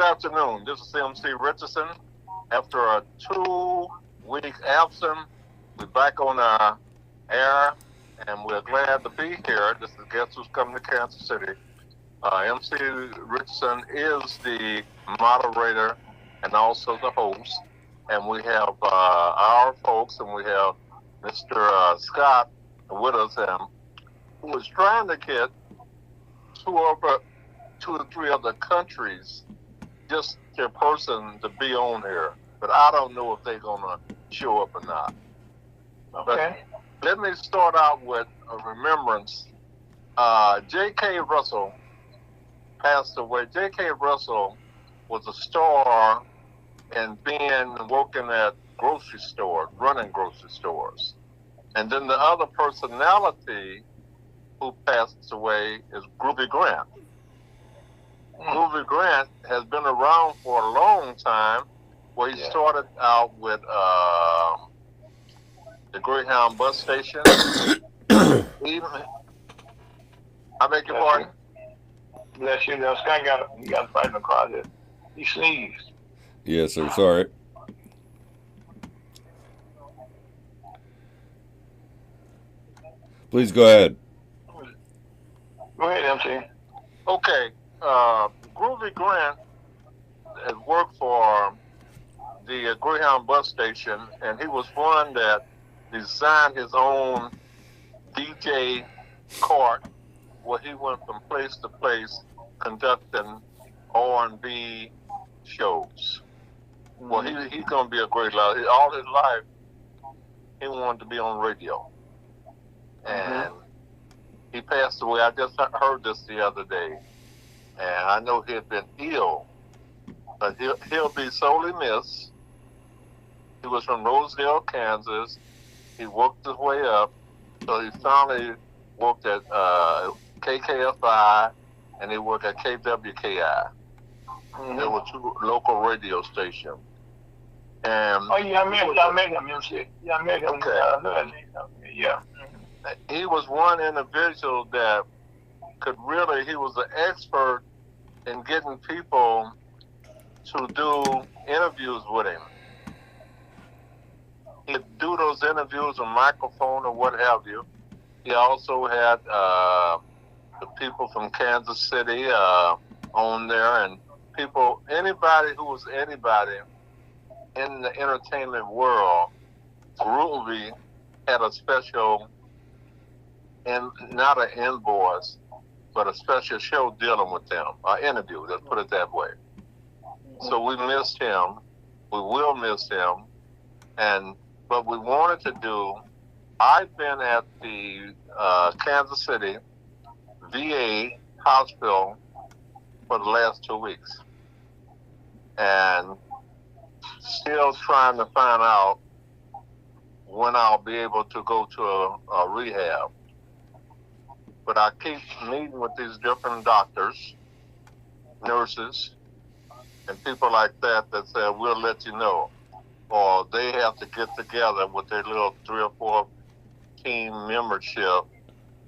afternoon. This is MC Richardson. After a 2-week absence, we're back on our air, and we're glad to be here. This is Guess Who's Coming to Kansas City. MC Richardson is the moderator and also the host, and we have our folks, and we have Mr. Scott with us, who is trying to get two or three other countries just their person to be on here, but I don't know if they're gonna show up or not. Okay. But let me start out with a remembrance. J.K. Russell passed away. J.K. Russell was a star in working at grocery stores, running grocery stores. And then the other personality who passed away is Groovy Grant. Groovy Grant has been around for a long time, where he started out with the Greyhound bus station. I beg your pardon? Bless you. Now, Scott got to fight in the closet. He sneezed. Yes, sir. Sorry. Please go ahead. Go ahead, MC. Okay. Groovy Grant has worked for the Greyhound bus station, and he was one that designed his own DJ cart, where he went from place to place conducting R&B shows. Well, he's going to be a great life. All his life, he wanted to be on radio. And he passed away. I just heard this the other day. And I know he had been ill, but he'll be sorely missed. He was from Rosedale, Kansas. He worked his way up. So he finally worked at KKFI, and he worked at KWKI. There were two local radio stations. And I met him, MC. Yeah, I met him. Okay. Yeah. He was one individual that he was an expert in getting people to do interviews with him. He'd do those interviews on microphone or what have you. He also had the people from Kansas City on there, and anybody who was anybody in the entertainment world. Groovy had a special, and not an invoice, but a special show dealing with them, an interview, let's put it that way. So we missed him. We will miss him. But we wanted to do, I've been at the Kansas City VA hospital for the last 2 weeks. And still trying to find out when I'll be able to go to a rehab. But I keep meeting with these different doctors, nurses, and people like that say, we'll let you know. Or they have to get together with their little 3 or 4 team membership,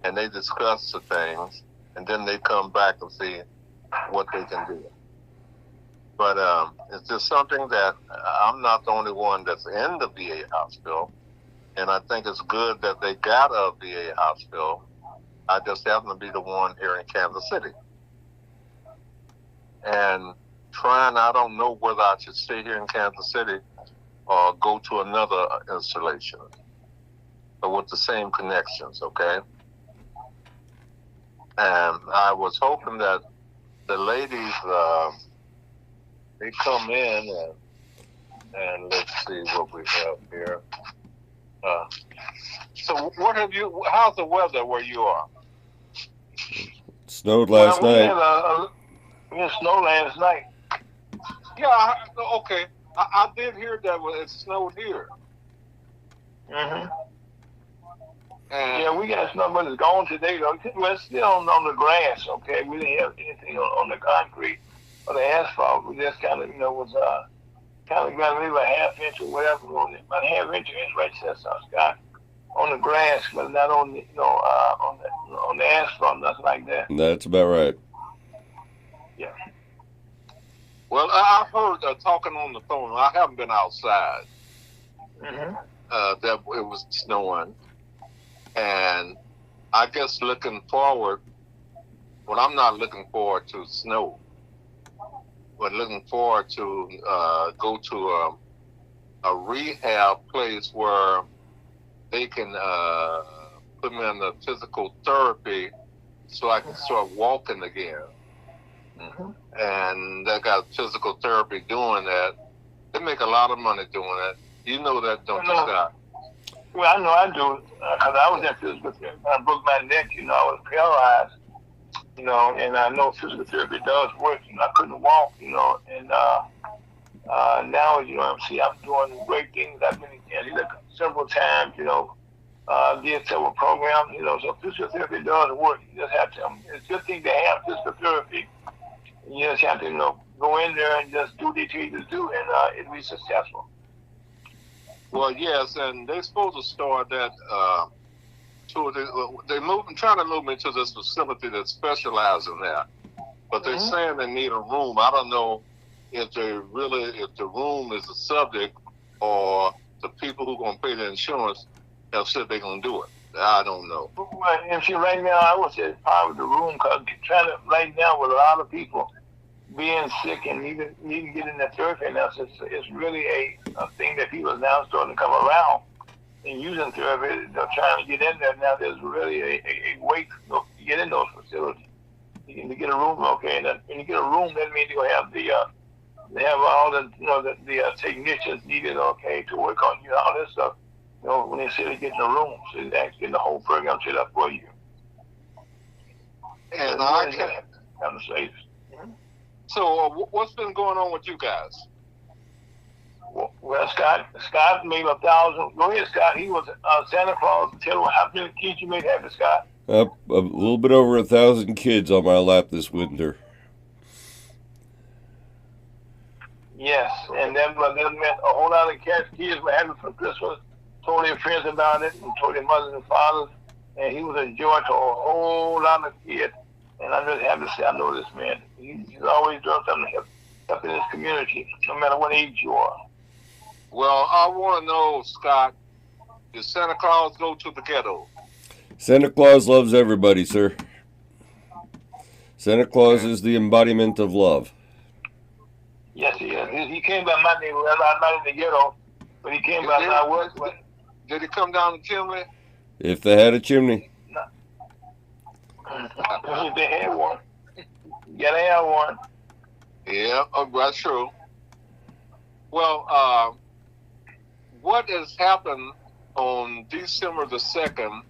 and they discuss the things, and then they come back and see what they can do. But it's just something that I'm not the only one that's in the VA hospital, and I think it's good that they got a VA hospital. I just happen to be the one here in Kansas City. And I don't know whether I should stay here in Kansas City or go to another installation, but with the same connections, okay? And I was hoping that the ladies, they come in and let's see what we have here. So how's the weather where you are? Snowed last night. We had snow last night. Yeah, okay. I did hear that it snowed here. Yeah, we got snow, but it's gone today, though. We're still on the grass, okay? We didn't have anything on the concrete or the asphalt. We just kind of, was kind of got maybe a half inch or whatever on it. About a half inch right there, Scott, on the grass, but not on the, on the asphalt, nothing like that. That's about right. Yeah. Well, I heard talking on the phone. I haven't been outside. Mm-hmm. That it was snowing, and I guess looking forward. Well, I'm not looking forward to snow, but looking forward to go to a rehab place where they can put me in the physical therapy so I can start walking again. Mm-hmm. And they got physical therapy doing that. They make a lot of money doing that. You know that, don't you, Scott? Well, I know I do, because I was in physical therapy. I broke my neck, I was paralyzed, and I know physical therapy does work. I couldn't walk, and now, see, I'm doing great things. I've been in several times, did several programs, so physical therapy does work. You just have to, it's a good thing to have physical therapy. You just have to, go in there and just do what they tell you to do, and it'll be successful. Well, yes, and they're supposed to start that. Trying to move me to this facility that specializes in that, but they're saying they need a room. I don't know if the room is the subject or the people who are going to pay the insurance have said they're going to do it. I don't know. Well, and see, right now, I would say probably the room, because right now with a lot of people being sick and needing to get in that therapy now, it's really a thing that people are now starting to come around and using therapy. They're trying to get in there now. There's really a wait to get in those facilities. To get a room, okay, and when you get a room, that means you'll have they have all the technicians needed, okay, to work on all this stuff. When they say they get in a room, so they actually get the whole program set up for you. And so I can't. Kind of safe. So what's been going on with you guys? Well, Scott made 1,000. Go ahead, Scott. He was Santa Claus. Tell him how many kids you made happy, Scott. A little bit over 1,000 kids on my lap this winter. Yes, and that meant a whole lot of kids were happy for Christmas. Told their friends about it, and told their mothers and fathers, and he was a joy to a whole lot of kids. And I'm just happy to say I know this man. He's always doing something to help in his community, no matter what age you are. Well, I want to know, Scott, does Santa Claus go to the ghetto? Santa Claus loves everybody, sir. Santa Claus is the embodiment of love. Yes, he is. He came by my neighborhood. I'm not in the ghetto, but he came by my work. Did he come down the chimney? If they had a chimney. No. If they had one. You gotta have one. Yeah, that's true. Well, what has happened on December the 2nd?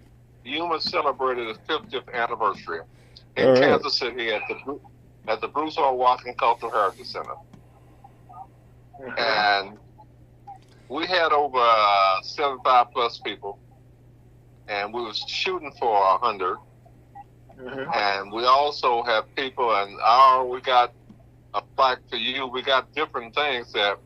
Yuma celebrated its 50th anniversary in Kansas City at the Bruce R. Watkins Cultural Heritage Center. And we had over 75 plus people, and we was shooting for 100. And we also have people, and we got a plaque for you. We got different things that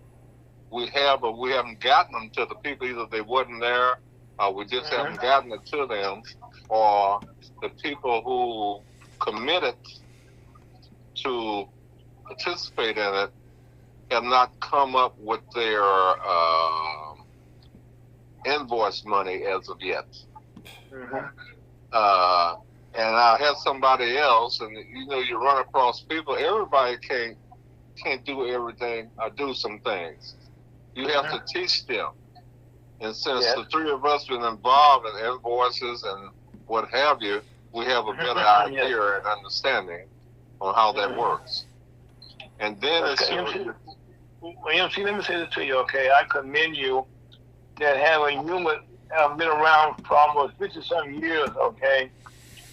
we have, but we haven't gotten them to the people. Either they wasn't there, or we just haven't gotten it to them, or the people who committed to participate in it have not come up with their invoice money as of yet. And I had somebody else, and you run across people. Everybody can't do everything or do some things. You have to teach them. And since the three of us been involved in invoices and what have you, we have a better idea and understanding on how that works. And then MC, let me say this to you, okay? I commend you that having human been around for almost 50-some years, okay?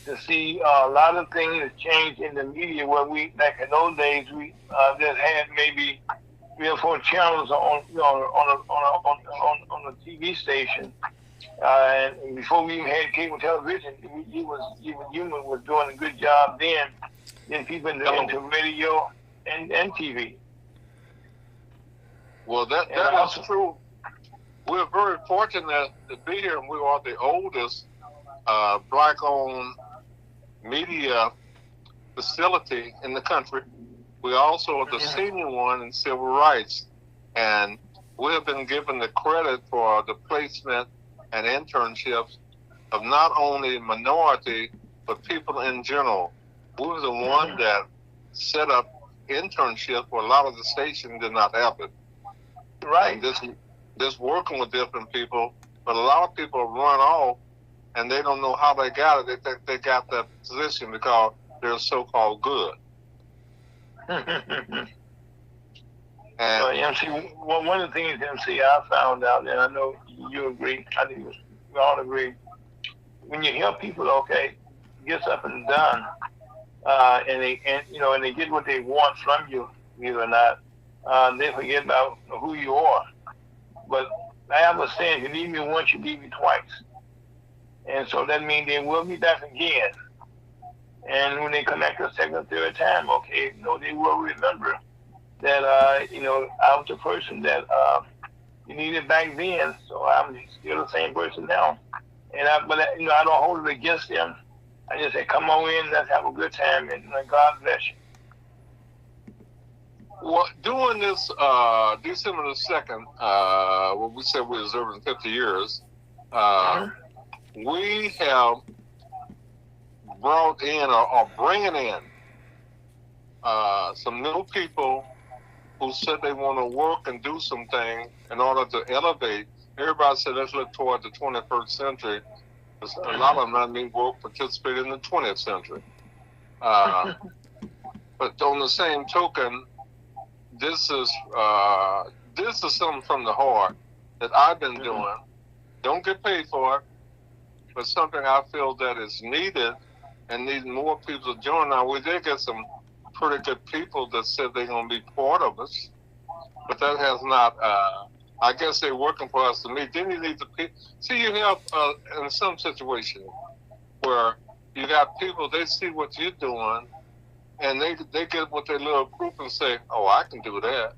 To see a lot of things change in the media where back in those days, we just had maybe 3 or 4 channels on a TV station. And before we even had cable television, Human was doing a good job then. Then people into radio and TV. Well, that is true. We're very fortunate to be here, and we are the oldest black-owned media facility in the country. We also are the senior one in civil rights, and we have been given the credit for the placement and internships of not only minority, but people in general. We were the one that set up internships where a lot of the stations did not have it. Right. And this working with different people, but a lot of people run off and they don't know how they got it. They think they got that position because they're so-called good. And MC, one of the things, MC, I found out, and I know you agree, I think we all agree, when you help people, okay, get something done, and they get what they want from you, believe it or not, they forget about who you are. But I have a saying, you need me once, you need me twice. And so that means they will be back again. And when they come back the second or third time, okay, they will remember that, I was the person that you needed back then, so I'm still the same person now. And I don't hold it against them. I just say, come on in, let's have a good time, and God bless you. Well, during this December the 2nd, when we said we're observing 50 years, we have brought in or bringing in some new people who said they want to work and do some things in order to elevate. Everybody said, let's look toward the 21st century. A lot of them participate in the 20th century. But on the same token, this is something from the heart that I've been doing. Don't get paid for it, but something I feel that is needed and needs more people to join. Now, we did get some pretty good people that said they're going to be part of us, but that has not, I guess they're working for us to meet. Then you need the people. See, you have, in some situations where you got people, they see what you're doing, and they get with their little group and say, oh, I can do that.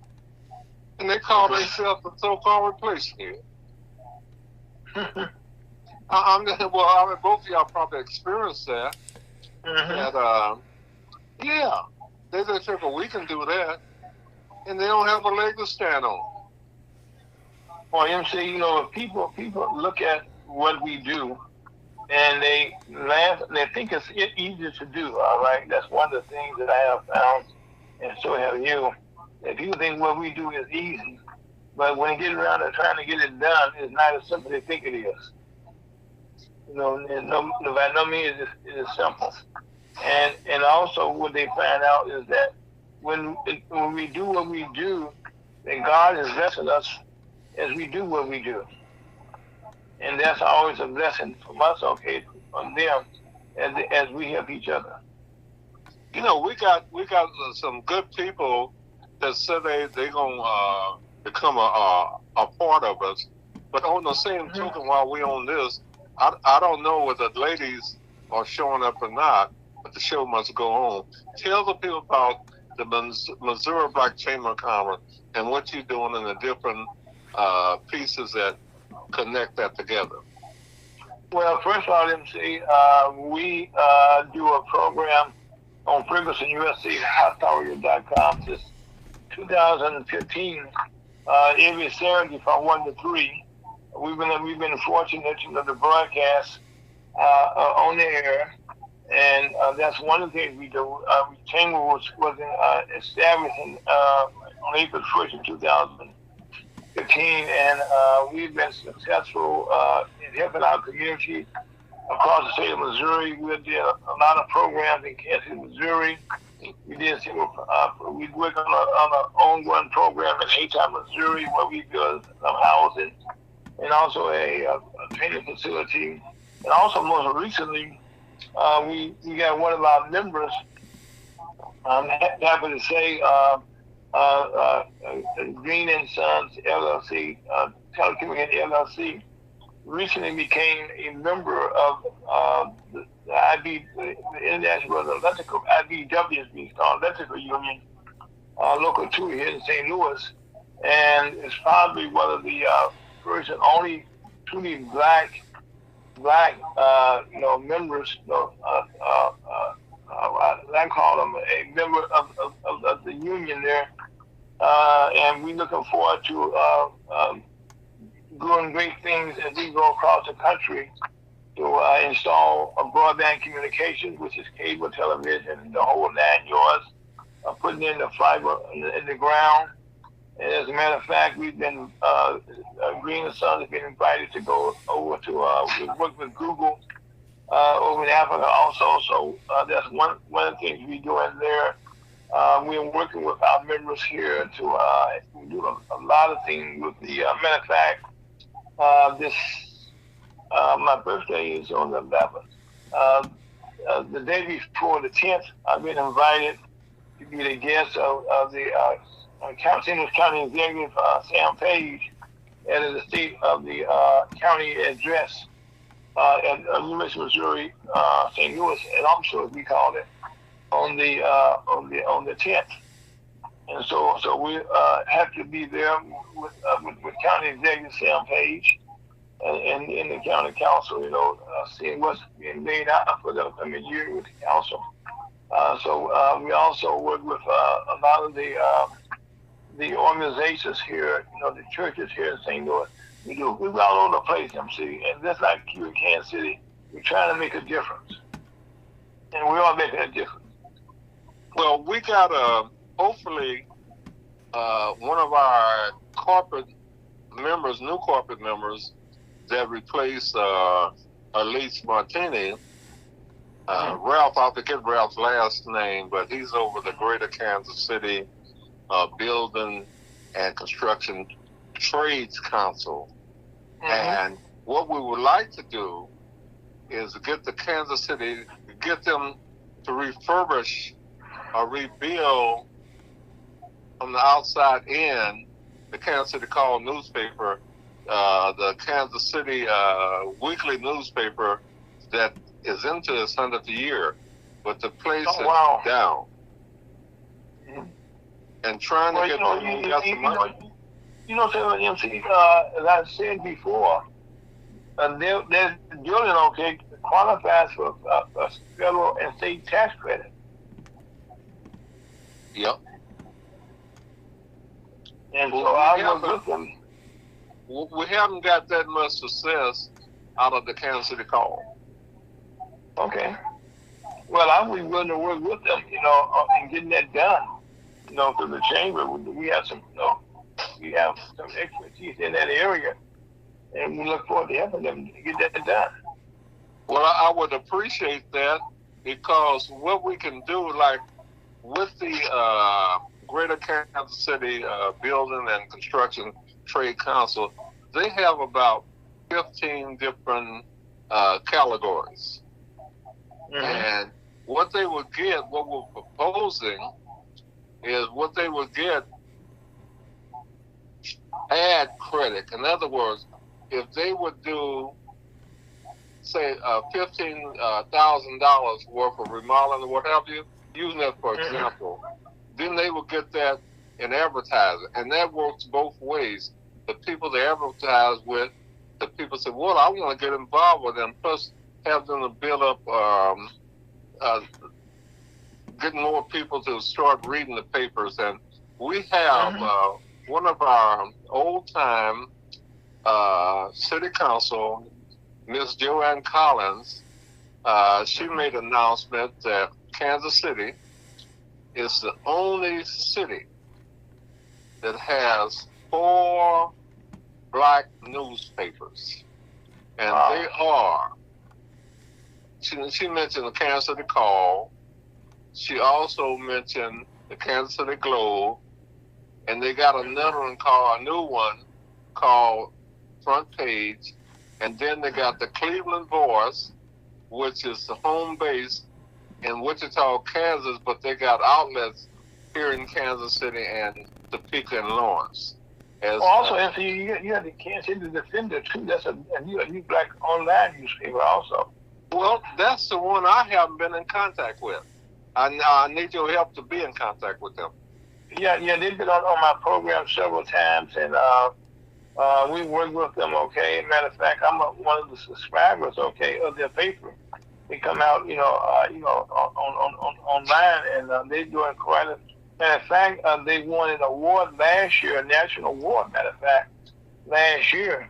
And they call themselves the so-called replacement here. Both of y'all probably experienced that. That, they just say, well, we can do that. And they don't have a leg to stand on. Well, MC, people look at what we do, and they laugh, and they think it's easy to do, all right? That's one of the things that I have found, and so have you, that people think what we do is easy, but when they get around to trying to get it done, it's not as simple as they think it is. By no means it is simple. And also what they find out is that when we do what we do, then God is blessing us as we do what we do. And that's always a blessing from us, okay, from them, as we help each other. We got some good people that said they're gonna become a part of us. But on the same token, while we're on this, I don't know whether the ladies are showing up or not, but the show must go on. Tell the people about the Missouri Black Chamber of Commerce and what you're doing in the different pieces that connect that together. Well, first of all, MC, we do a program on Ferguson, USC, hotstory.com since 2015, every Saturday from 1 to 3. We've been fortunate to broadcast on the air, and that's one of the things we do. The chamber was established on April 1st of 2015, and we've been successful in helping our community across the state of Missouri. We did a lot of programs in Kansas City, Missouri. We work on an ongoing program in Haytown, Missouri, where we build some housing and also a training facility. And also, most recently, we got one of our members, I'm happy to say, Green and Sons LLC, Telecommunications LLC, recently became a member of the International Electrical, IBW is being called, Electrical Union, local 2 here in St. Louis, and it's probably one of the first and only truly black members. I call them a member of the the union there, and we're looking forward to doing great things as we go across the country to install a broadband communications, which is cable television and the whole 9 yards, putting in the fiber in the ground. And as a matter of fact, we've been Green and Sons has been invited to go over to work with Google over in Africa also. So that's one of the things we're doing there. We're working with our members here to do a lot of things with the matter of fact. This my birthday is on the 11th. The day before the 10th, I've been invited to be the guest of the St. Louis County Executive Sam Page at the state of the county address at University of Missouri, St. Louis, and also as we call it, on the 10th. And so we have to be there with County Executive Sam Page and in the county council, seeing what's being laid out for the upcoming year with the council. So we also work with a lot of the organizations here, the churches here in St. Louis. We're all over the place, MC, and just like here in Kansas City, we're trying to make a difference, and we are making a difference. Well, we got hopefully one of our new corporate members that replaced Elise Martini. Ralph, I forget Ralph's last name, but he's over the Greater Kansas City Building and Construction Trades Council. And what we would like to do is get the Kansas City, get them to refurbish or rebuild from the outside in the Kansas City Call newspaper, the Kansas City weekly newspaper that is into its 100th year, but the place is down. And trying to get some money. MC, as I said before, their building qualifies for federal and state tax credit. Yep. And so I was with them. We haven't got that much success out of the Kansas City Call. Okay. Well, I would be willing to work with them, in getting that done. Through the chamber, we have some, expertise in that area, and we look forward to helping them to get that done. Well, I would appreciate that, because what we can do, like with the Greater Kansas City Building and Construction Trade Council, they have about 15 different categories. And what they would get, what we're proposing, is what they would get ad credit. In other words, if they would do, say, $15,000 worth of remodeling or what have you, using that for example, then they would get that in advertising. And that works both ways. The people they advertise with, the people say, well, I want to get involved with them, plus have them to build up getting more people to start reading the papers. And we have one of our old-time city council, Miss Joanne Collins. She made an announcement that Kansas City is the only city that has 4 black newspapers. And they are, she mentioned the Kansas City Call. She also mentioned the Kansas City Globe, and they got a new one called Front Page, and then they got the Cleveland Voice, which is the home base in Wichita, Kansas, but they got outlets here in Kansas City and Topeka and Lawrence. Also, you have the Kansas City Defender too. That's a new black online newspaper also. Well, that's the one I haven't been in contact with. I need your help to be in contact with them. Yeah, they've been on my program several times, and we work with them. Okay, matter of fact, I'm one of the subscribers. Okay, of their paper. They come out, on online, and they're doing quite Matter of fact, they won an award last year, a national award. Matter of fact, last year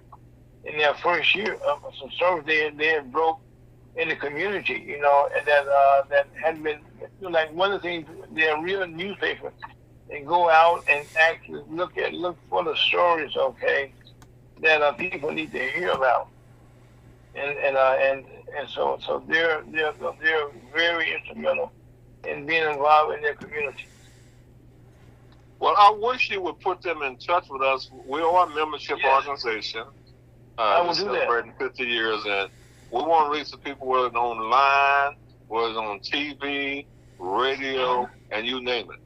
in their first year of some service, they had broke in the community, and that had been like one of the things. They're real newspapers. They go out and actually look for the stories, okay, that people need to hear about, and so they're very instrumental in being involved in their community. Well, I wish you would put them in touch with us. We are a membership organization. I will do that. Celebrating 50 years, and we want to reach the people whether it's online, whether it's on TV, radio, and you name it.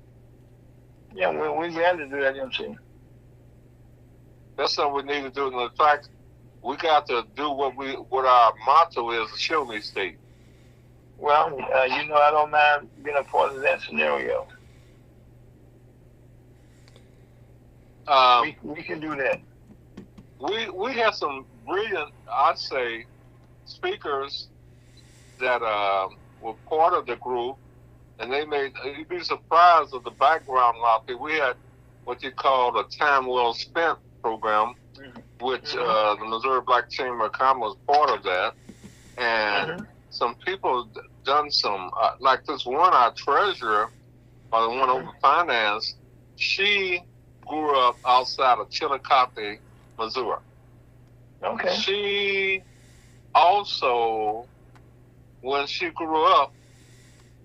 Yeah, we're glad to do that, MC. That's something we need to do. And in fact, we got to do what our motto is: show me state. Well, I don't mind being a part of that scenario. We can do that. We had some brilliant, I'd say, speakers that were part of the group, and you'd be surprised of the background. A lot of people. We had what you call a time well spent program, which the Missouri Black Chamber of Commerce was part of that, and some people done some like this one, our treasurer, or the one over finance. She grew up outside of Chillicothe, Missouri. Okay. She also, when she grew up,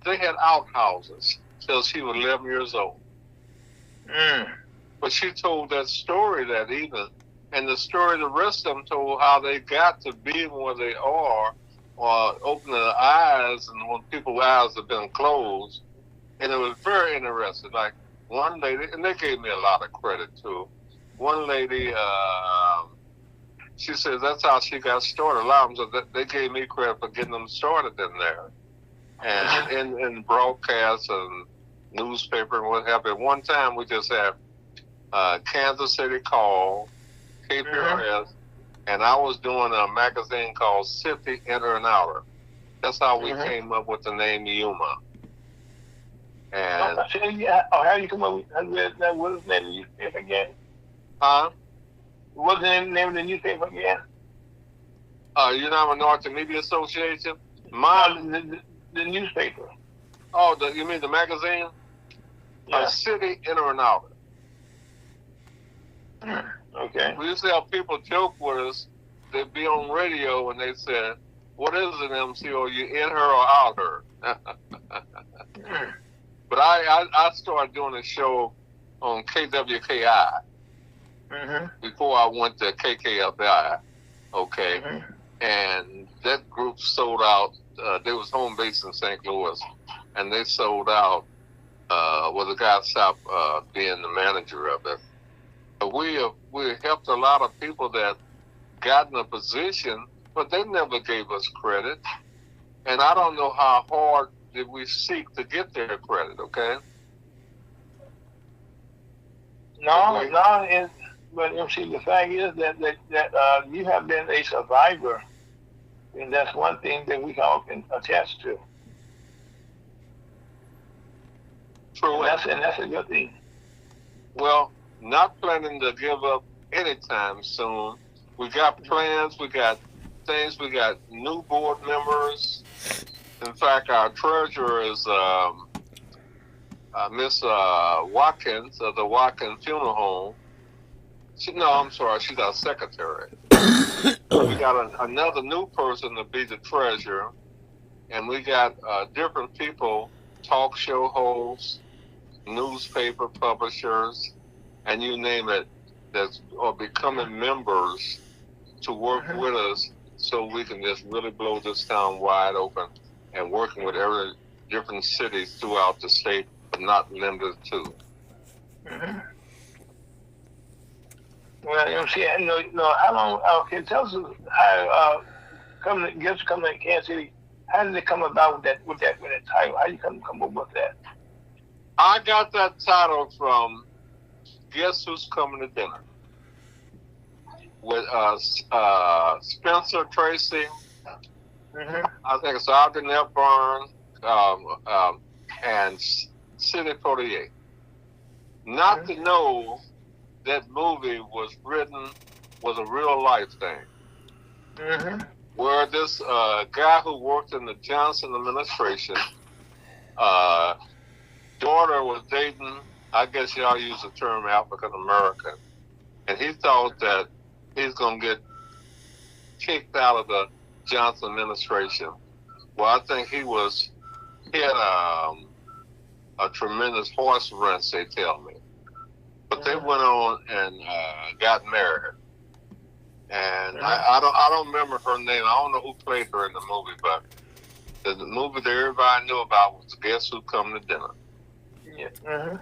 they had outhouses till she was 11 years old. But she told that story that evening, and the story the rest of them told how they got to be where they are, or opening their eyes, and when people's eyes have been closed. And it was very interesting. Like one lady, and they gave me a lot of credit too. One lady, she says that's how she got started. A lot of them, so they gave me credit for getting them started in there, and in broadcasts and newspaper and what have you. One time we just had Kansas City Call, KPRS, and I was doing a magazine called City Inner and Outer. That's how we came up with the name Yuma. And how you come up with that? What is the name of the newspaper again? What's the name of the newspaper again? United Minority Media Association. The newspaper. Oh, you mean the magazine? Yeah. City Inner and Outer. Okay. We used to have people joke with us. They'd be on radio and they said, "What is an MC? Or you in her or out her?" But I started doing a show on KWKI before I went to KKFI. Okay, and that group sold out. They was home based in St. Louis, and they sold out. The guy stopped being the manager of it. But we helped a lot of people that got in a position, but they never gave us credit. And I don't know how hard did we seek to get their credit, okay? But MC, the fact is that you have been a survivor, and that's one thing that we all can attest to. True. And that's a good thing. Well, not planning to give up anytime soon. We got plans, we got things, we got new board members. In fact, our treasurer is Miss Watkins of the Watkins Funeral Home. She's our secretary. We got another new person to be the treasurer, and we got different people, talk show hosts, newspaper publishers, and you name it, that are becoming members to work with us so we can just really blow this town wide open, and working with every different cities throughout the state, but not limited to. Well, MC, how long? Can you tell us how coming to Kansas City? How did it come about with that title? How you come up with that? I got that title from Guess Who's Coming to Dinner with Spencer Tracy. I think it's Audrey Nepburn and Sidney Poitier. not to know that movie was a real life thing. Where this guy who worked in the Johnson administration, daughter was dating, I guess y'all use the term African American, and he thought that he's going to get kicked out of the Johnson administration. Well, I think he had a tremendous horse ranch, they tell me. But they went on and got married. And I don't remember her name. I don't know who played her in the movie, but the movie that everybody knew about was Guess Who Come to Dinner. Yeah.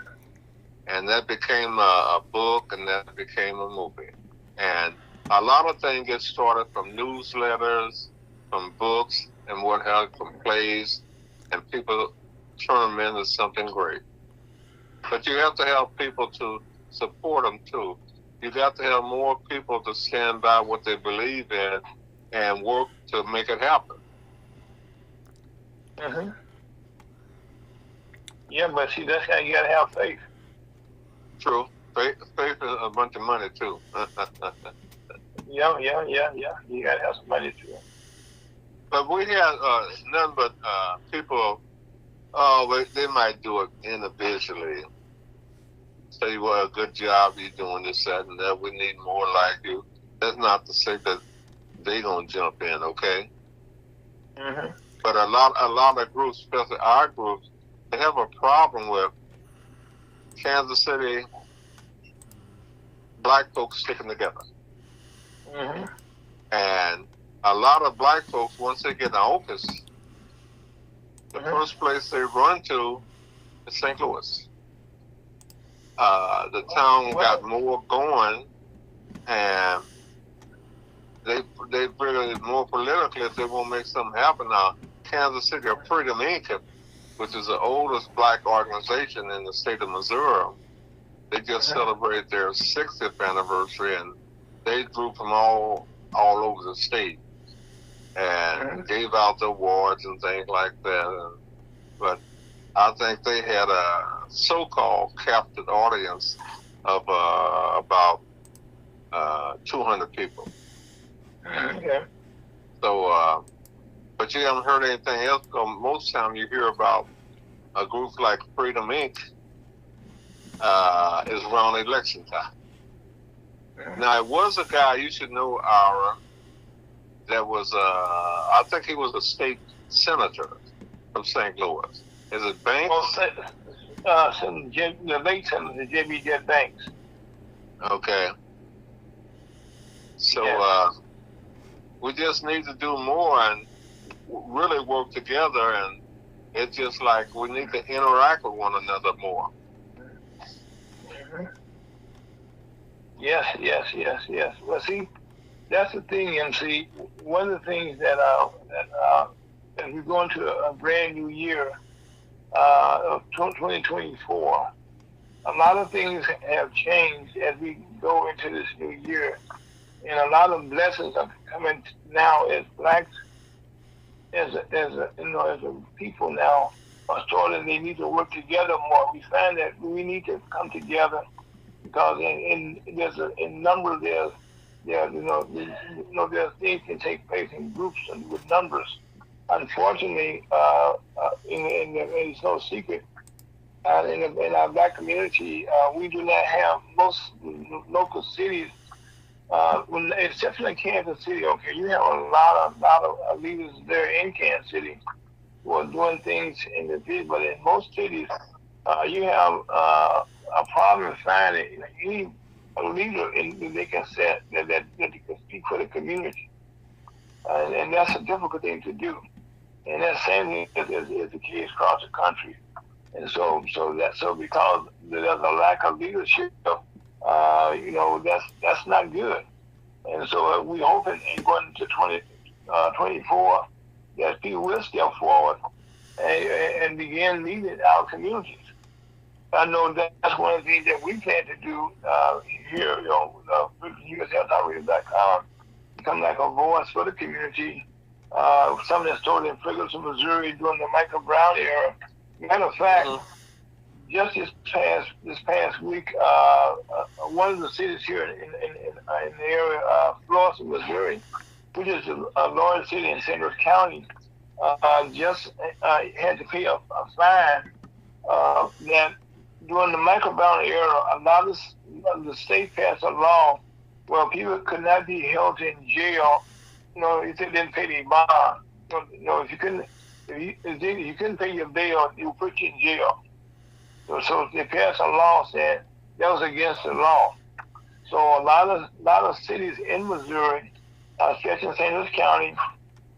And that became a book, and that became a movie. And a lot of things get started from newsletters, from books, and what have you, from plays, and people turn them into something great. But you have to have people to support them too. You got to have more people to stand by what they believe in and work to make it happen. Yeah, but see, that's how you gotta have faith. True. Faith is a bunch of money too. Yeah. You gotta have some money too. But we had none but people. They might do it individually. Say, well, good job, you're doing this, that, and that. We need more like you. That's not to say that they gonna jump in, okay? But a lot of groups, especially our groups, they have a problem with Kansas City black folks sticking together. And a lot of black folks, once they get in office, the first place they run to is St. Louis. The town got more going, and they really more politically if they want to make something happen. Now, Kansas City or Freedom Inc., which is the oldest black organization in the state of Missouri, they just celebrated their 60th anniversary, and they drew from all over the state and gave out the awards and things like that. But I think they had a so-called captive audience of about 200 people. Okay. So, but you haven't heard anything else. Most time you hear about a group like Freedom Inc. Is around election time. Now, it was a guy, you should know, Ira, that was, I think he was a state senator from St. Louis. Is it Banks? Well, the late senator, J.B. Jett Banks. Okay. So, we just need to do more and really work together, and it's just like we need to interact with one another more. Yes. Well, see, that's the thing, MC. One of the things that as we go into a brand new year of 2024, a lot of things have changed as we go into this new year, and a lot of blessings are coming now as blacks, as a people now are starting. They need to work together more. We find that we need to come together. Because in numbers there's things can take place in groups and with numbers. Unfortunately, it's no secret. In our black community, we do not have most local cities. Except in Kansas City, okay, you have a lot of leaders there in Kansas City who are doing things in the city, but in most cities, you have a problem finding any leader they can set that can speak for the community, and that's a difficult thing to do. And that same thing is the case across the country. And so because there's a lack of leadership, that's not good. And so we hope in going into 2024 that people will step forward and begin leading our communities. I know that's one of the things that we plan to do here, USHealthOutreach.com, become like a voice for the community. Something that started in Ferguson, Missouri during the Michael Brown era. Matter of fact, just this past week, one of the cities here in the area of Florissant, Missouri, which is a large city in St. Louis County, just had to pay a fine that during the Michael Brown era, a lot of the state passed a law where people could not be held in jail, if they didn't pay their bond. If you couldn't pay your bail, they would put you in jail. So they passed a law saying that was against the law. So a lot of cities in Missouri, especially in St. Louis County,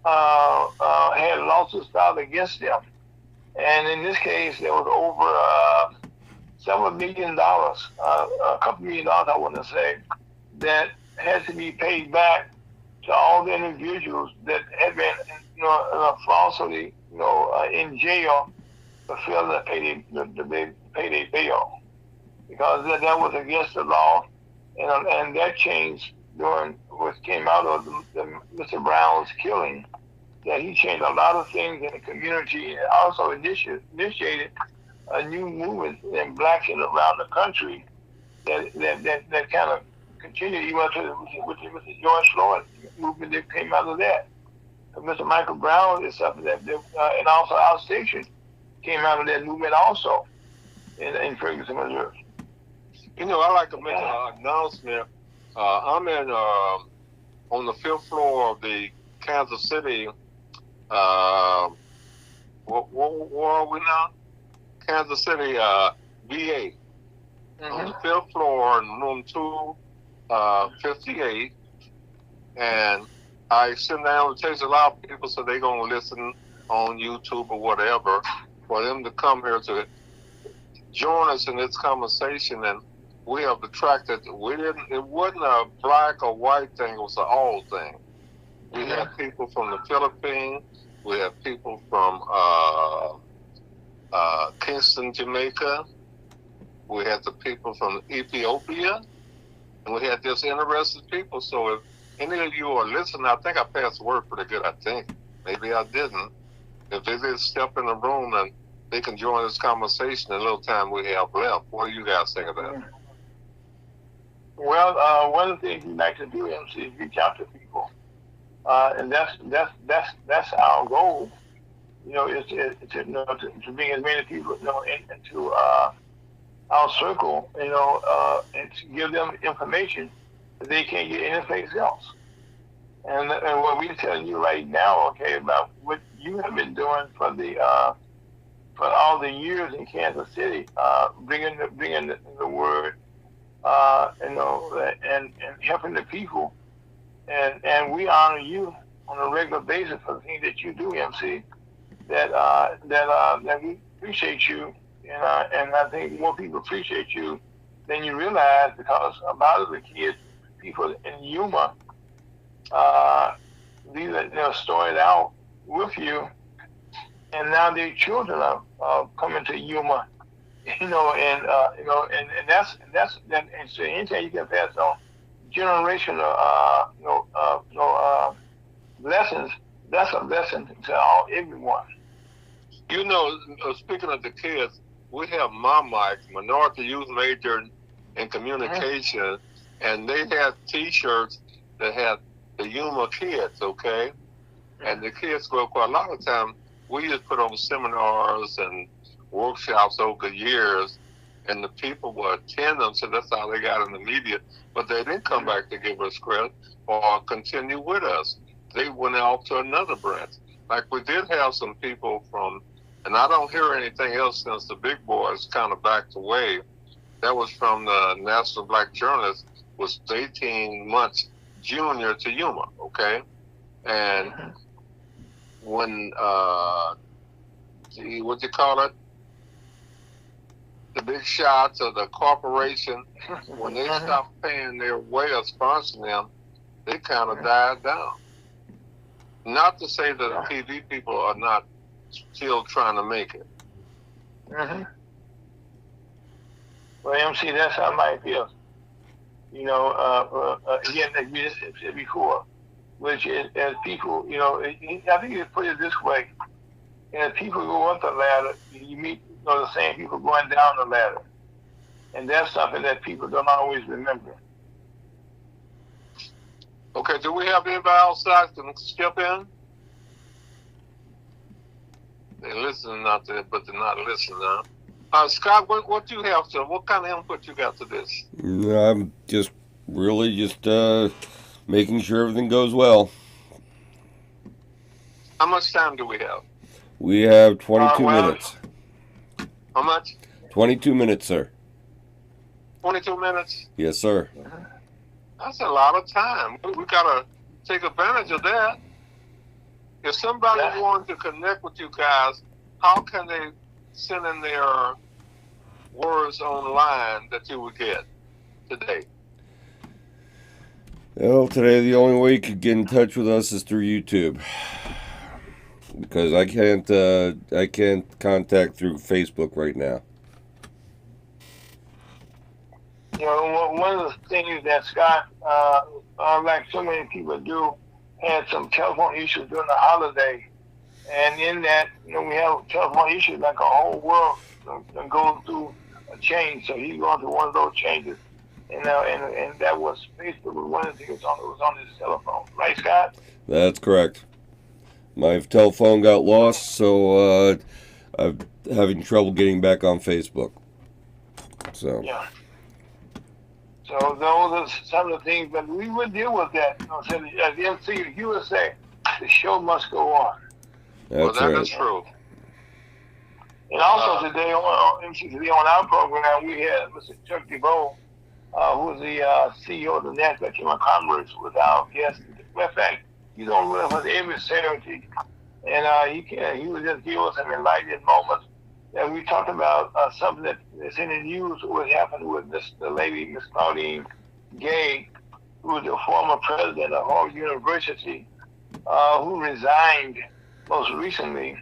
had lawsuits filed against them. And in this case, there was over several $1 million, a couple $1 million, I want to say, that had to be paid back to all the individuals that had been, falsely, in jail for failing to pay their bail, because that was against the law, and that changed during what came out of the Mr. Brown's killing. That he changed a lot of things in the community, and also initiated a new movement in blacks around the country that kind of continued even with the George Floyd movement that came out of that. Mr. Michael Brown is something that, and also our station came out of that movement also in Ferguson, Missouri. I like to make an announcement. I'm in on the 5th floor of the Kansas City. Where are we now? Kansas City VA. Mm-hmm. On the 5th floor in room 258. And I send down, it takes a lot of people, so they're going to listen on YouTube or whatever, for them to come here to join us in this conversation. And we have attracted, it wasn't a black or white thing, it was an all thing. We had people from the Philippines, we have people from Kingston, Jamaica, we had the people from Ethiopia, and we had just interested people. So if any of you are listening, I think I passed the word pretty good, I think. Maybe I didn't. If they just step in the room and they can join this conversation in a little time we have left. What do you guys think of that? Well, one of the things we like to do, MC, is reach out to people. And that's our goal. Is to bring as many people, into our circle, and to give them information that they can't get anyplace else. And what we're telling you right now, okay, about what you have been doing for all the years in Kansas City, bringing the word, and helping the people. And we honor you on a regular basis for the things that you do, MC. That we appreciate you, and I think more people appreciate you than you realize, because a lot of the kids, people in Yuma, these started out with you, and now their children are coming to Yuma, and so anytime you can pass on generational lessons, that's a lesson to everyone. Speaking of the kids, we have minority youth major in communication, and they had T-shirts that had the Yuma kids, okay? And the kids go for a lot of time. We just put on seminars and workshops over the years, and the people would attend them, so that's how they got in the media. But they didn't come back to give us credit or continue with us. They went off to another branch. Like we did have some people from, and I don't hear anything else since the big boys kind of backed away. That was from the National Black Journalist, was 18 months junior to Yuma, okay? And when, what you call it? The big shots of the corporation, when they stopped paying their way of sponsoring them, they kind of died down. Not to say that the TV people are not still trying to make it. Well, MC, that's how life is. Again, like we just said before, which is, as people, I think you put it this way: as people go up the ladder, you meet the same people going down the ladder. And that's something that people don't always remember. Okay, do we have anybody outside that can step in? They're listening out there, but they're not listening now. Scott, what you have to? What kind of input you got to this? I'm just making sure everything goes well. How much time do we have? We have 22 minutes. How much? 22 minutes, sir. 22 minutes? Yes, sir. That's a lot of time. We got to take advantage of that. If somebody wanted to connect with you guys, how can they send in their words online that you would get today? Well, today the only way you could get in touch with us is through YouTube, because I can't contact through Facebook right now. One of the things that Scott, like so many people do, had some telephone issues during the holiday, and in that, we have telephone issues like a whole world goes through a change. So he's going through one of those changes, and that was Facebook was one of the things that was on his telephone, right, Scott? That's correct. My telephone got lost, so I'm having trouble getting back on Facebook. So yeah. So those are some of the things, but we would deal with that. As the MC, you would say, the show must go on. That's that right. is true. And also today on our program, we had Mr. Chuck DeBow, who is the CEO of the National Chamber of Commerce, with our guest. In fact, he's on with us every Saturday, and he would just give us some enlightening moments. And we talked about something that's in the news, what happened with the lady, Miss Claudine Gay, who was the former president of Harvard University, who resigned most recently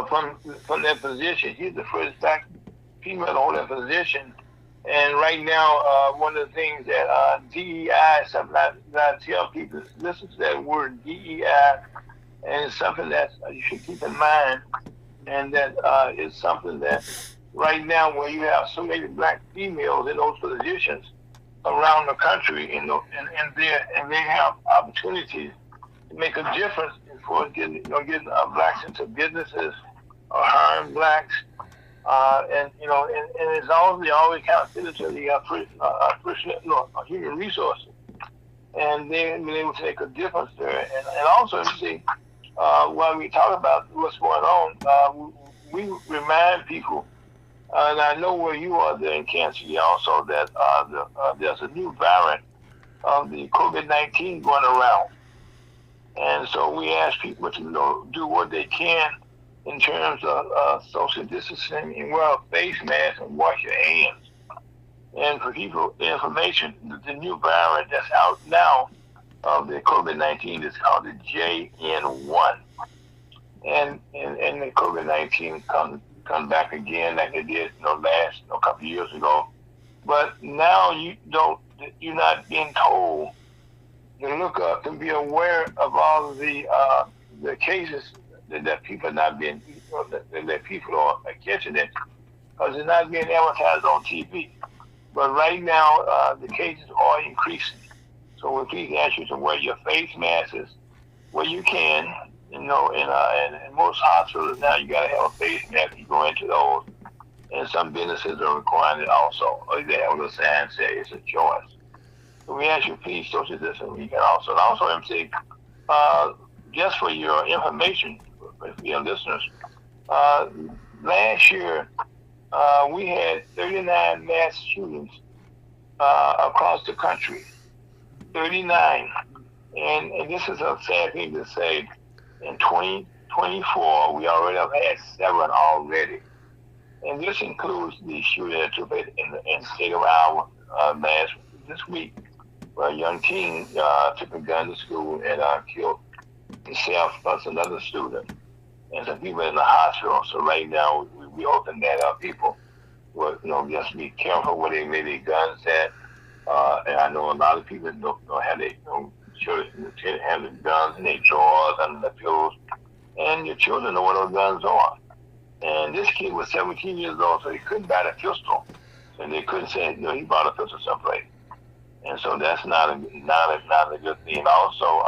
from that position. She's the first black female to hold that position. And right now, one of the things that DEI, something that I tell people, listen to that word DEI, and it's something that you should keep in mind. And that is something that right now, where you have so many black females in those positions around the country, and they have opportunities to make a difference as far as getting blacks into businesses or hiring blacks, and it's always accountability to the human resources, and they've been able to make a difference there, and also you see. When we talk about what's going on, we remind people, and I know where you are there in Kansas City also, that there's a new variant of the COVID-19 going around. And so we ask people to do what they can in terms of social distancing and wear a face mask and wash your hands. And for people, the information, the new variant that's out now, of the COVID-19 is called the JN1, and the COVID-19 come back again like it did last a couple of years ago, but now you're not being told to look up and be aware of all of the cases that people are not being that people are catching it because it's not being advertised on TV, but right now the cases are increasing. So we please ask you to wear your face masks where you can. In most hospitals now, you got to have a face mask. You go into those, and some businesses are requiring it also. Or they have a sign say it's a choice. So we ask you, please, social distancing. You can also MC, just for your information, for your listeners. Last year, we had 39 mass shootings across the country. 39, and this is a sad thing to say. In 2024, we already have had 7 already, and this includes the shooting that took place in the state of Iowa this week, where a young teen took a gun to school and killed himself plus another student, and some people in the hospital. So right now, we hoping that people will just be careful where they lay their guns at. And I know a lot of people don't have their children have the guns in their drawers, under the pillows, and your children know what those guns are. And this kid was 17 years old, so he couldn't buy the pistol. And they couldn't say, he bought a pistol someplace. And so that's not a good thing. Also,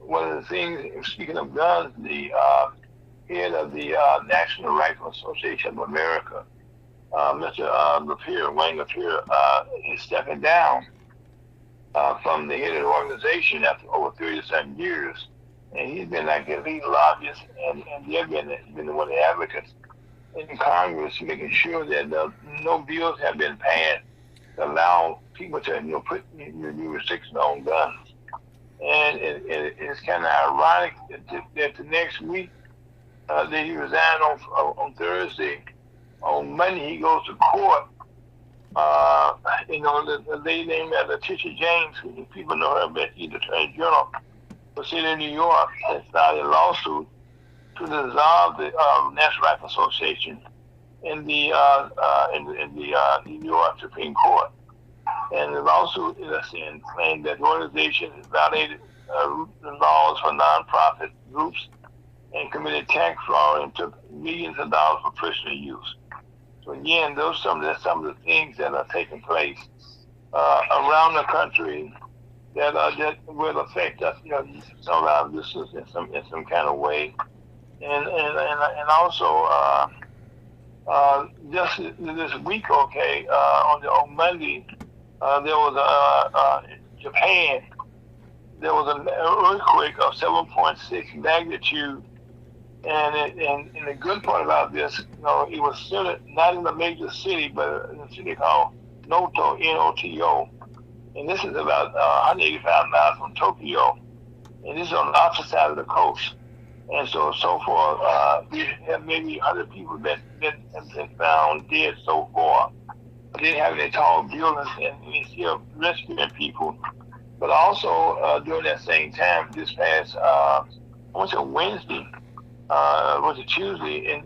one of the things, speaking of guns, the head of the National Rifle Association of America, Mr. Wayne Lapierre, is stepping down from the head of the organization after over 37 years. And he's been like a lead lobbyist, and they've been one of the advocates in Congress, making sure that no bills have been passed to allow people to put new restrictions on guns. And it's kind of ironic that the next week that he resigned on Thursday. On Monday he goes to court. The lady named Letitia James, who people know her, but she's the Attorney General for the city of New York, has started a lawsuit to dissolve the National Rifle Association in the New York Supreme Court. And the lawsuit is claimed that the organization has violated the laws for nonprofit groups and committed tax fraud and took millions of dollars for personal use. So again, those are some of the things that are taking place around the country that will affect us, some of our listeners in some kind of way, and also just this week, on Monday, there was in Japan. There was an earthquake of 7.6 magnitude, and the good part about this, it was still not in a major city, but in a city called Noto, N-O-T-O, and this is about 185 miles from Tokyo, and this is on the opposite side of the coast. And so far, we have maybe 100 people that have been found dead so far. They didn't have any tall buildings, and we still rescuing people. But also during that same time, this past Wednesday, was it Tuesday in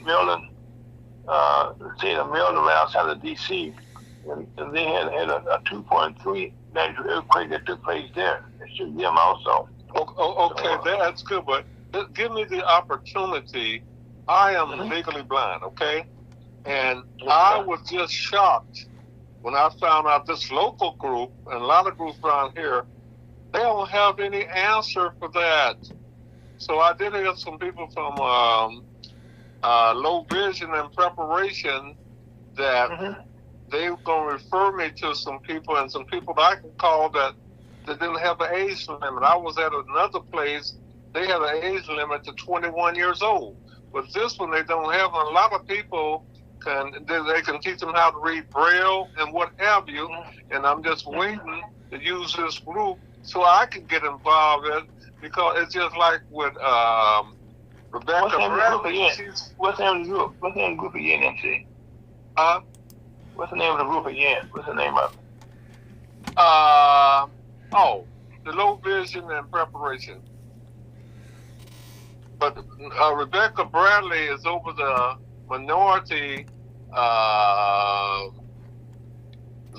Maryland, the state of Maryland, right outside of D.C., and they had a 2.3 magnitude earthquake that took place there. It should them also. Okay, that's good, but give me the opportunity. I am legally blind, okay? And I was just shocked when I found out this local group, and a lot of groups around here, they don't have any answer for that. So I did hear some people from Low Vision and Preparation that they were going to refer me to some people, and some people that I can call that didn't have an age limit. I was at another place, they had an age limit to 21 years old. But this one they don't have, and a lot of people they can teach them how to read Braille and what have you, and I'm just waiting to use this group so I can get involved in, because it's just like with Rebecca Bradley. What's the name of the group? What's the name of the group again, MC? What's the name of the group again? What's the name of it? The Low Vision and Preparation. But Rebecca Bradley is over the minority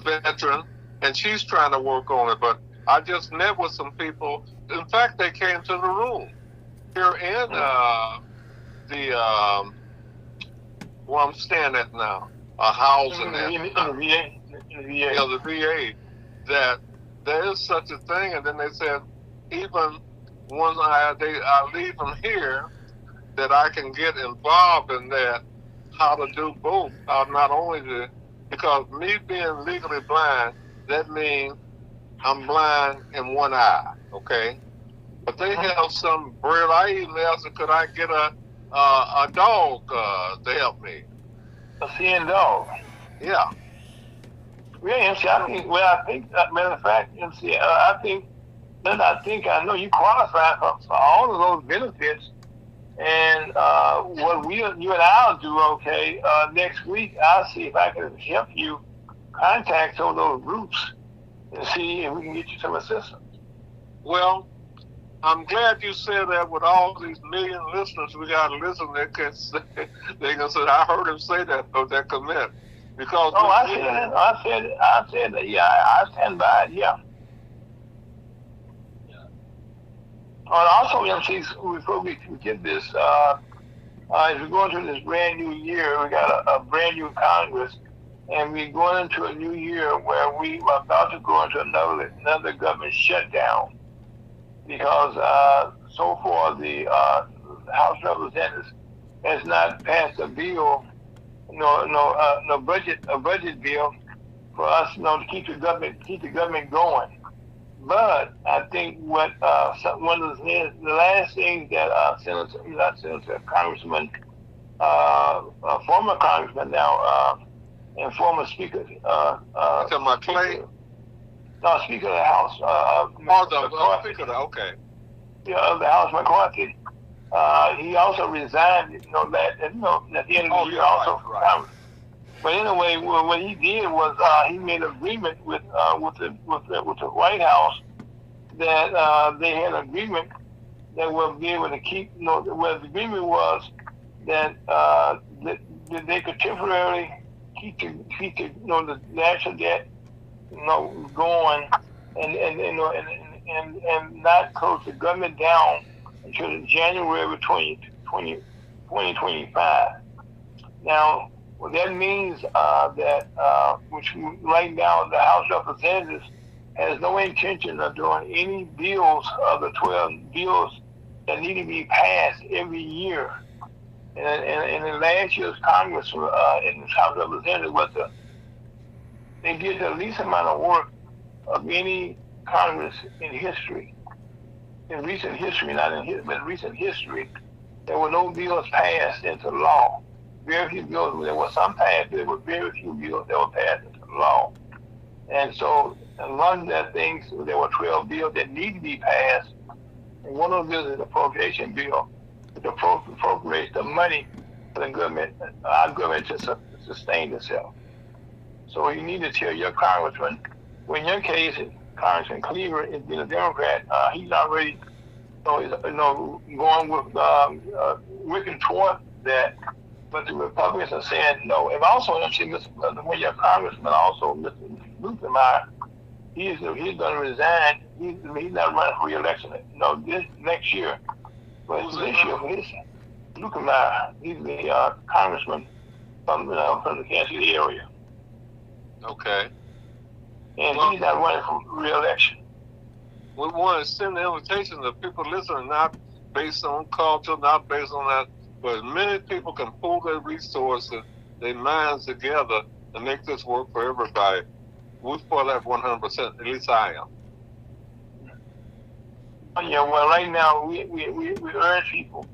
veteran, and she's trying to work on it. But I just met with some people. In fact, they came to the room here in where I'm staying at now, a housing the VA, that there is such a thing. And then they said, even when I leave from here, that I can get involved in that, how to do both. Not only because me being legally blind, that means I'm blind in one eye, okay? But they have some Braille. I even asked them, could I get a dog to help me? A seeing dog? Yeah. Yeah, MC, I think, matter of fact, MC, I know you qualify for all of those benefits. And what you and I'll do, next week, I'll see if I can help you contact some of those groups and see if we can get you some assistance. Well, I'm glad you said that. With all these million listeners we got to listen, they can say, I heard him say that, or that commit. Because I said that, yeah, I stand by it, yeah. Also, before we forget this, as we're going through this brand new year, we got a brand new Congress, and we're going into a new year where we are about to go into another government shutdown because so far the House of Representatives has not passed a bill, no budget bill for us, to keep the government going. But I think one of the last things that Congressman, former Congressman now, and former Speaker, Clay? No, Speaker of the House, Speaker, okay. Yeah, of the House, McCarthy. He also resigned, at the end of the year also from Congress. But anyway, what he did was he made an agreement with the White House that they had an agreement that will be able to keep. Where the agreement was that they could temporarily keep the national debt going and not close the government down until January 2025. Now, what that means which right now the House of Representatives has no intention of doing any bills of the 12 bills that need to be passed every year. And in last year's Congress, in the House of Representatives, they did the least amount of work of any Congress in history. In recent history, not in history, but in recent history, there were no bills passed into law. Very few bills. There were some passed, but there were very few bills that were passed into law. And so, among that things, there were 12 bills that need to be passed. And one of those is the appropriation bill, that appropriates the money for the government, our government to sustain itself. So you need to tell your congressman, well, in your case, Congressman Cleaver is being a Democrat. He's already, going with working toward that. But the Republicans are saying no. And also, when your congressman, also Mr. Luthermeyer, he's going to resign. He's not running for re-election. This next year. But this year, for his Luthermeyer, he's the congressman from the Kansas City area. Okay. And he's not running for re-election. We want to send the invitation to people listening, not based on culture, not based on that, but many people can pull their resources, their minds together, and make this work for everybody. We're for that 100%. At least I am. Yeah. Well, right now we urge people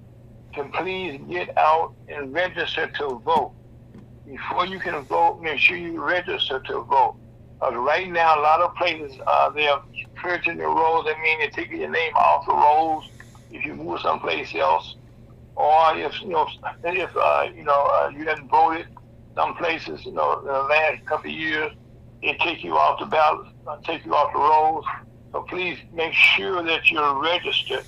to please get out and register to vote. Before you can vote, make sure you register to vote. Right now, a lot of places they are purging the rolls. That means they're taking your name off the rolls if you move someplace else, or if you hadn't voted. Some places, in the last couple of years, they take you off the ballot, take you off the rolls. So please make sure that you're registered.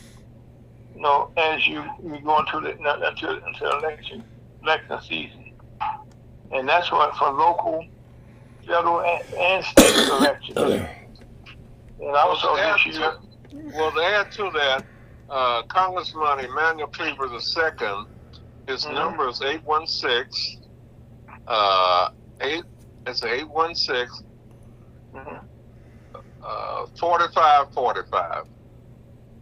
As you go into the election season, and that's what for local, federal, and state elections. And also this year. Well, to add to that, Congressman Emanuel Cleaver II, his number is 816. 816. 4545.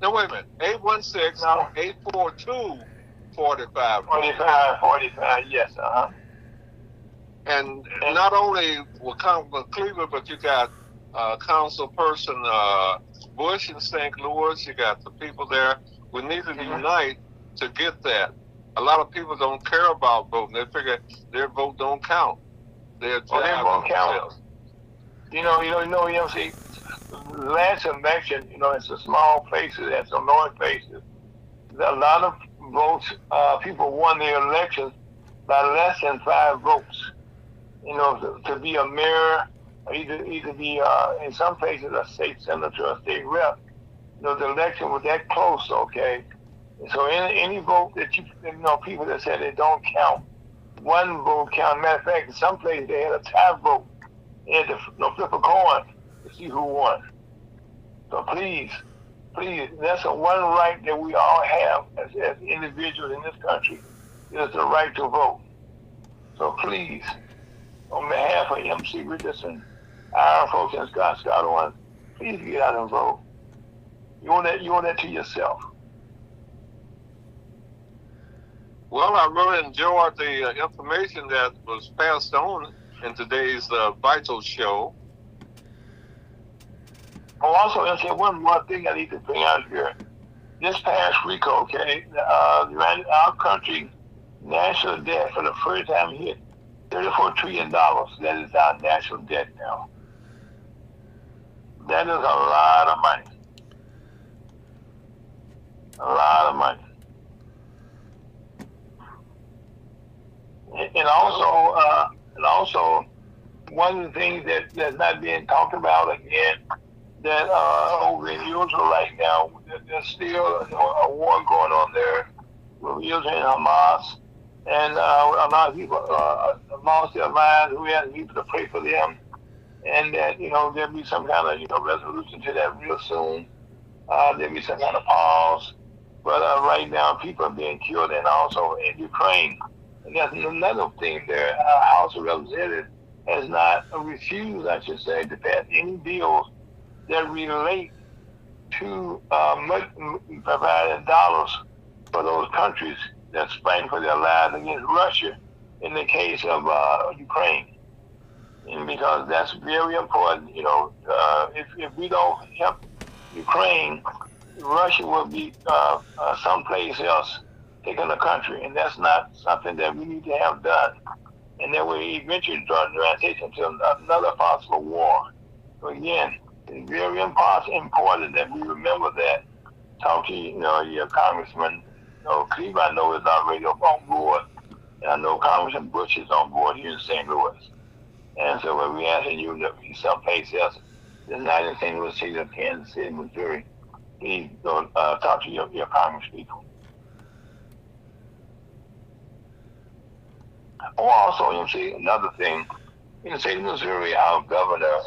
No, wait a minute. 816-842-4545. 45, yes, And not only with Congressman Cleaver, but you got Councilperson Bush in St. Louis. You got the people there. We need to unite to get that. A lot of people don't care about voting. They figure their vote don't count. Their vote count. See, last election, it's a small places and some large places. A lot of votes, people won their elections by less than 5 votes. To be a mayor, either be in some places a state senator or a state rep. The election was that close, okay? So any vote that people that said it don't count, one vote count. Matter of fact, in some places they had a tie vote. They had to flip a coin to see who won. So please, Please, that's the one right that we all have as individuals in this country, is the right to vote. So please, on behalf of MC Richardson, our folks in Scott Owens, please get out and vote. You owe that to yourself. Well, I really enjoyed the information that was passed on in today's Vital Show. Oh, also, MC, one more thing I need to bring out here. This past week, okay, our country national debt for the first time hit $34 trillion. That is our national debt now. That is a lot of money. A lot of money. And also, one of the things that's not being talked about again, that over in Israel right now, there's still a war going on there with Israel and Hamas, and a lot of people lost their lives. We have people to pray for them, and that there'll be some kind of resolution to that real soon. There'll be some kind of pause, but right now people are being killed, and also in Ukraine. And that's another thing there. Our House of Representatives has not refused, I should say, to pass any bills that relate to providing dollars for those countries that's fighting for their lives against Russia in the case of Ukraine. And because that's very important, if we don't help Ukraine, Russia will be someplace else taking the country, and that's not something that we need to have done. And that will eventually transition to another possible war. So again, it's very important that we remember that. Talk to your congressman. Cleve, I know, is already on board, and I know Congressman Bush is on board here in St. Louis. And so when we asking you to be someplace else, it's not in St. Louis City or Kansas City, Missouri. Please go talk to your congresspeople. Oh, also, another thing, in the state of Missouri, our governor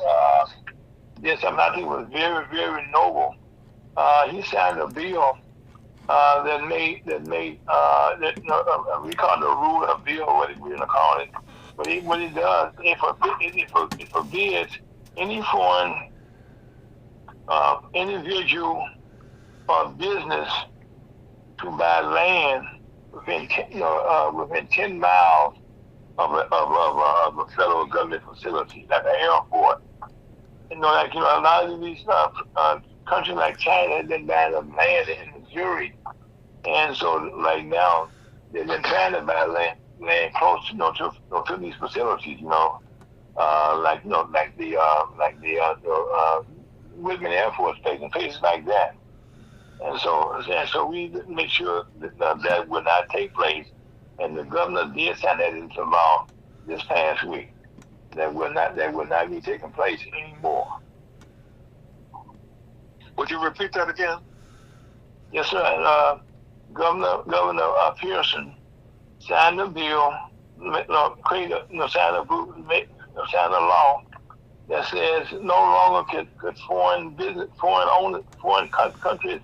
did something I think was very, very noble. He signed a bill that made we call it a rule of bill, what we're going to call it. But what it does, it forbids any foreign individual or business to buy land within 10 miles of a federal government facility, like an airport. A lot of these countries like China have been buying up land in Missouri, and so right now they've been trying to buy land close, to these facilities, like the Whitman Air Force Base and places like that. And so we make sure that will not take place. And the governor did sign that into law this past week. That will not be taking place anymore. Would you repeat that again? Yes, sir. Governor Pearson signed a bill, signed a law that says no longer could foreign countries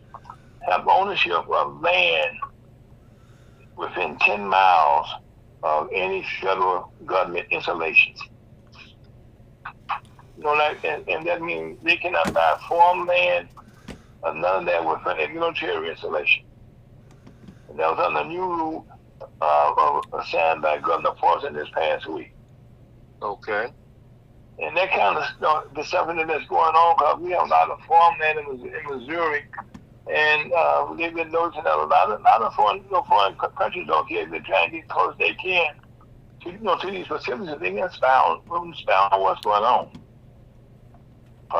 have ownership of land within 10 miles of any federal government installations. And that means they cannot buy farmland or none of that within a military installation. And that was on the new rule signed by Governor Parson this past week. Okay. And that kind of stuff is something that's going on because we have a lot of farmland in Missouri. And they've been noticing that a lot of foreign countries don't care. They're trying to get close as they can to these facilities. They can expound what's going on.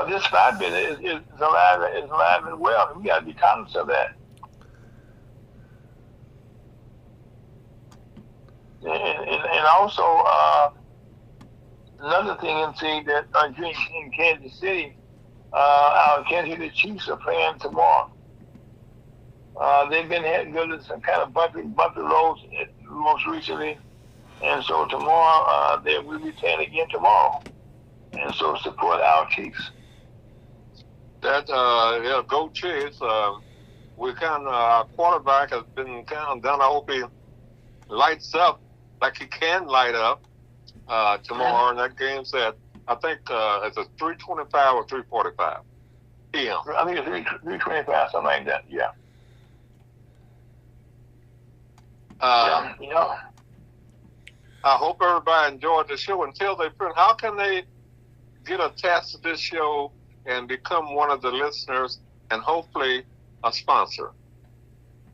This spy business is alive and well. We got to be conscious of that. And also another thing, MC, that in Kansas City, our Kansas City Chiefs are playing tomorrow. They've been going to some kind of bumpy roads most recently, and so tomorrow they will be playing again tomorrow, and so support our Chiefs. That yeah, go Chase. We kind of our quarterback has been kind of done. I hope he lights up like he can light up tomorrow. And that game's at I think it's a 3:25 or 3:45 p.m. I think it's 3:25, something like that. Yeah. Yeah. I hope everybody enjoyed the show. Until they print, how can they get attached to this show and become one of the listeners and hopefully a sponsor?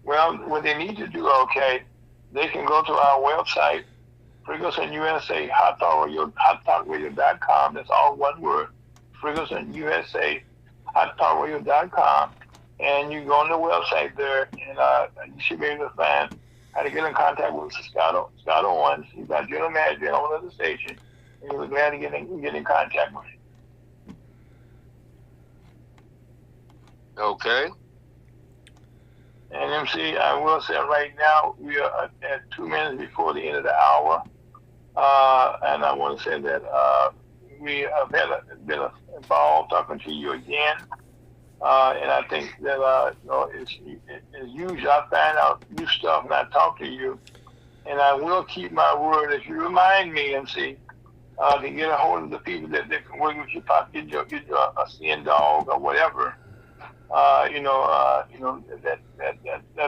Well, what they need to do, okay, they can go to our website, Ferguson USA, hottalkradio.com. That's all one word, Ferguson USA, hottalkradio.com. And you go on the website there, and you should be able to find how to get in contact with Scott Owens. He's our general manager and owner of the station, and we're glad to get in contact with him. Okay. And MC, I will say right now, we are at 2 minutes before the end of the hour. And I want to say that we have been involved talking to you again. And I think that it's usually I find out new stuff and I talk to you. And I will keep my word if you remind me, MC, to get a hold of the people that can work with you, get you a CN dog or whatever.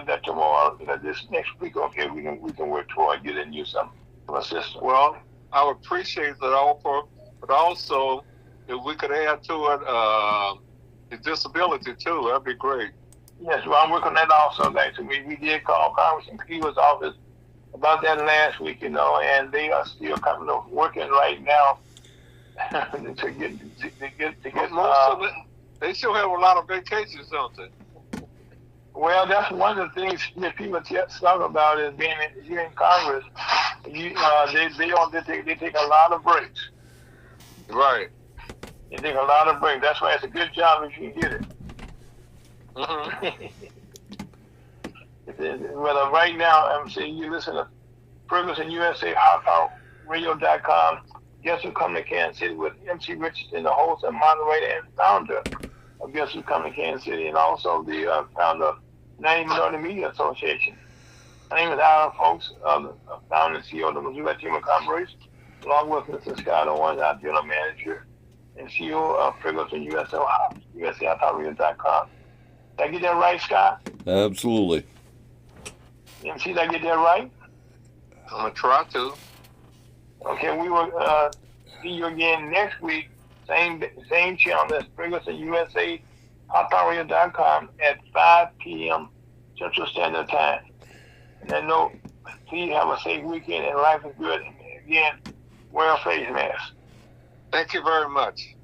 That tomorrow, this next week, okay, we can work toward getting you some assistance. Well, I would appreciate that offer, but also if we could add to it the disability too, that'd be great. Yes, well, I'm working on that also. Actually, we did call Congressman Cleveland's office about that last week, and they are still working right now to get. Most of it. They still have a lot of vacations, don't they? Well, that's one of the things that people talk about is being here in Congress. They take a lot of breaks. Right. They take a lot of breaks. That's why it's a good job if you can get it. Mm-hmm. Well, right now, I'm saying you listen to Ferguson USA, hottalkradio.com. Guess Who Come to Kansas City with MC Richardson, the host and moderator and founder of Guess Who Come to Kansas City, and also the founder of 90 Minority Media Association. My name is Alan Fowlkes, founder and CEO of the Missouri Chamber of Commerce, along with Mr. Scott Owens, our general manager and CEO of Ferguson USA, hottalkradio.com. Did I get that right, Scott? Absolutely. MC, did I get that right? I'm going to try to. Okay, we will see you again next week. Same channel, that's Ferguson USA, hottalkradio.com at 5 p.m. Central Standard Time. And then please have a safe weekend and life is good. And again, wear a face mask. Thank you very much.